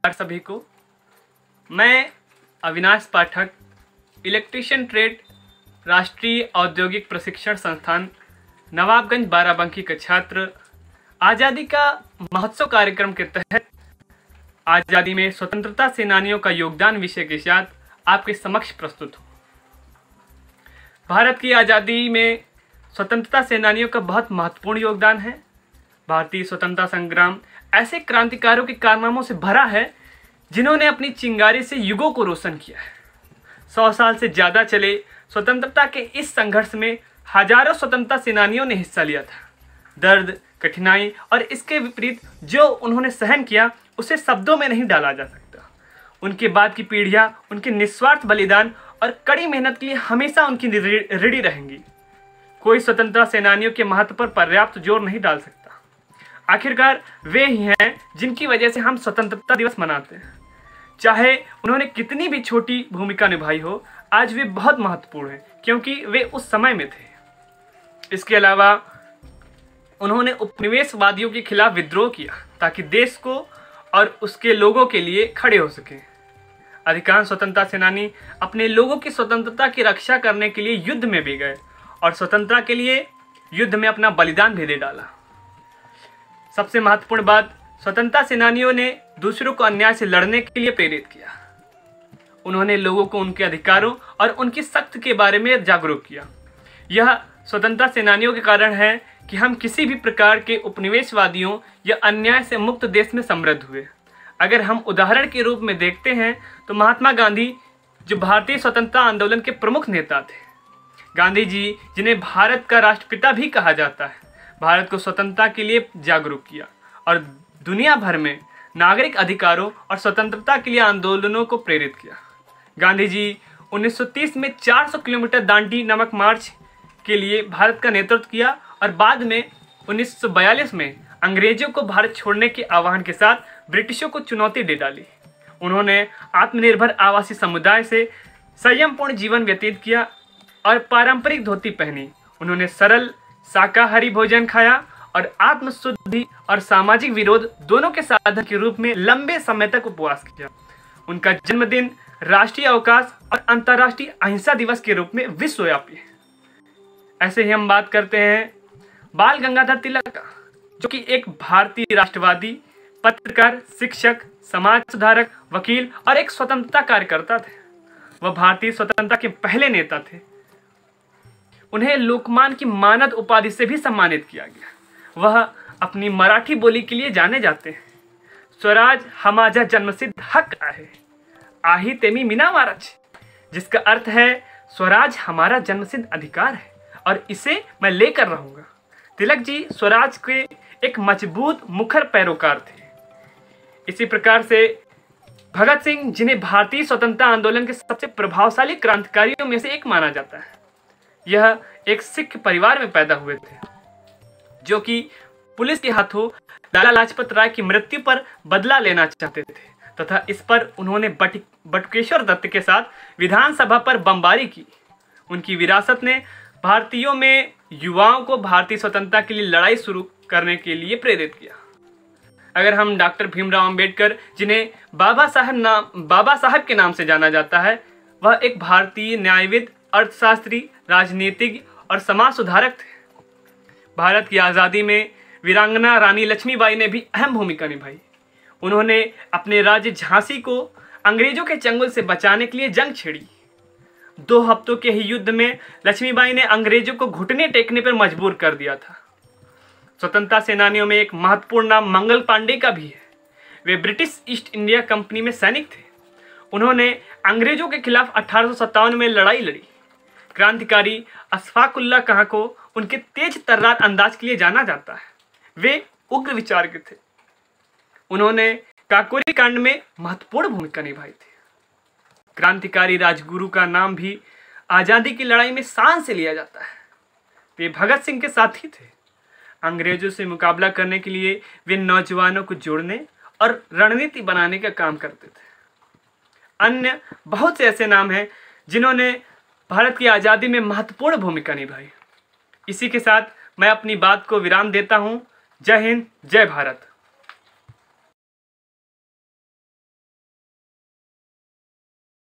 नमस्कार सभी को। मैं अविनाश पाठक, इलेक्ट्रीशियन ट्रेड, राष्ट्रीय औद्योगिक प्रशिक्षण संस्थान नवाबगंज बाराबंकी का छात्र, आज़ादी का महोत्सव कार्यक्रम के तहत आज़ादी में स्वतंत्रता सेनानियों का योगदान विषय के साथ आपके समक्ष प्रस्तुत हूँ। भारत की आज़ादी में स्वतंत्रता सेनानियों का बहुत महत्वपूर्ण योगदान है। भारतीय स्वतंत्रता संग्राम ऐसे क्रांतिकारों के कारनामों से भरा है जिन्होंने अपनी चिंगारी से युगों को रोशन किया है। 100 साल से ज़्यादा चले स्वतंत्रता के इस संघर्ष में हजारों स्वतंत्रता सेनानियों ने हिस्सा लिया था। दर्द, कठिनाई और इसके विपरीत जो उन्होंने सहन किया उसे शब्दों में नहीं डाला जा सकता। उनके बाद की पीढ़ियाँ उनके निस्वार्थ बलिदान और कड़ी मेहनत के लिए हमेशा उनकी ऋणी रहेंगी। कोई स्वतंत्रता सेनानियों के महत्व पर पर्याप्त जोर नहीं डाल सकता। आखिरकार वे ही हैं जिनकी वजह से हम स्वतंत्रता दिवस मनाते हैं। चाहे उन्होंने कितनी भी छोटी भूमिका निभाई हो, आज वे बहुत महत्वपूर्ण हैं क्योंकि वे उस समय में थे। इसके अलावा उन्होंने उपनिवेशवादियों के खिलाफ विद्रोह किया ताकि देश को और उसके लोगों के लिए खड़े हो सकें। अधिकांश स्वतंत्रता सेनानी अपने लोगों की स्वतंत्रता की रक्षा करने के लिए युद्ध में भी गए और स्वतंत्रता के लिए युद्ध में अपना बलिदान भी दे डाला। सबसे महत्वपूर्ण बात, स्वतंत्रता सेनानियों ने दूसरों को अन्याय से लड़ने के लिए प्रेरित किया। उन्होंने लोगों को उनके अधिकारों और उनकी सख्त के बारे में जागरूक किया। यह स्वतंत्रता सेनानियों के कारण है कि हम किसी भी प्रकार के उपनिवेशवादियों या अन्याय से मुक्त देश में समृद्ध हुए। अगर हम उदाहरण के रूप में देखते हैं तो महात्मा गांधी, जो भारतीय स्वतंत्रता आंदोलन के प्रमुख नेता थे, गांधी जी जिन्हें भारत का राष्ट्रपिता भी कहा जाता है, भारत को स्वतंत्रता के लिए जागरूक किया और दुनिया भर में नागरिक अधिकारों और स्वतंत्रता के लिए आंदोलनों को प्रेरित किया। गांधी जी 1930 में 400 किलोमीटर दांडी नमक मार्च के लिए भारत का नेतृत्व किया और बाद में 1942 में अंग्रेजों को भारत छोड़ने के आह्वान के साथ ब्रिटिशों को चुनौती दे डाली। उन्होंने आत्मनिर्भर आवासीय समुदाय से संयमपूर्ण जीवन व्यतीत किया और पारंपरिक धोती पहनी। उन्होंने सरल शाकाहारी भोजन खाया और आत्मशुद्धि और सामाजिक विरोध दोनों के साधन के रूप में लंबे समय तक उपवास किया। उनका जन्मदिन राष्ट्रीय अवकाश और अंतर्राष्ट्रीय अहिंसा दिवस के रूप में विश्वव्यापी है। ऐसे ही हम बात करते हैं बाल गंगाधर तिलक का, जो कि एक भारतीय राष्ट्रवादी, पत्रकार, शिक्षक, समाज सुधारक, वकील और एक स्वतंत्रता कार्यकर्ता थे। वह भारतीय स्वतंत्रता के पहले नेता थे। उन्हें लोकमान की मानद उपाधि से भी सम्मानित किया गया। वह अपनी मराठी बोली के लिए जाने जाते हैं। स्वराज हमारा जन्मसिद्ध हक आहे, आही तेमी मीना महाराज, जिसका अर्थ है स्वराज हमारा जन्मसिद्ध अधिकार है और इसे मैं लेकर रहूंगा। तिलक जी स्वराज के एक मजबूत मुखर पैरोकार थे। इसी प्रकार से भगत सिंह, जिन्हें भारतीय स्वतंत्रता आंदोलन के सबसे प्रभावशाली क्रांतिकारियों में से एक माना जाता है, यह एक सिख परिवार में पैदा हुए थे, जो कि पुलिस के हाथों लाला लाजपत राय की मृत्यु पर बदला लेना चाहते थे तथा इस पर उन्होंने बटुकेश्वर दत्त के साथ विधानसभा पर बमबारी की। उनकी विरासत ने भारतीयों में युवाओं को भारतीय स्वतंत्रता के लिए लड़ाई शुरू करने के लिए प्रेरित किया। अगर हम डॉक्टर भीमराव अंबेडकर, जिन्हें बाबा साहब के नाम से जाना जाता है, वह एक भारतीय न्यायविद, अर्थशास्त्री, राजनीतिज्ञ और समाज सुधारक थे। भारत की आज़ादी में वीरांगना रानी लक्ष्मीबाई ने भी अहम भूमिका निभाई। उन्होंने अपने राज्य झांसी को अंग्रेजों के चंगुल से बचाने के लिए जंग छेड़ी। 2 हफ्तों के ही युद्ध में लक्ष्मीबाई ने अंग्रेजों को घुटने टेकने पर मजबूर कर दिया था। स्वतंत्रता सेनानियों में एक महत्वपूर्ण नाम मंगल पांडे का भी है। वे ब्रिटिश ईस्ट इंडिया कंपनी में सैनिक थे। उन्होंने अंग्रेजों के खिलाफ 1857 में लड़ाई लड़ी। क्रांतिकारी अशफाकुल्ला खां को उनके तेज तर्रार अंदाज के लिए जाना जाता है। वे उग्र विचार के थे। उन्होंने काकोरी कांड में महत्वपूर्ण भूमिका निभाई थी। क्रांतिकारी राजगुरु का नाम भी आज़ादी की लड़ाई में शान से लिया जाता है। वे भगत सिंह के साथी थे। अंग्रेजों से मुकाबला करने के लिए वे नौजवानों को जोड़ने और रणनीति बनाने का काम करते थे। अन्य बहुत से ऐसे नाम हैं जिन्होंने भारत की आज़ादी में महत्वपूर्ण भूमिका निभाई। इसी के साथ मैं अपनी बात को विराम देता हूँ। जय हिंद, जय भारत।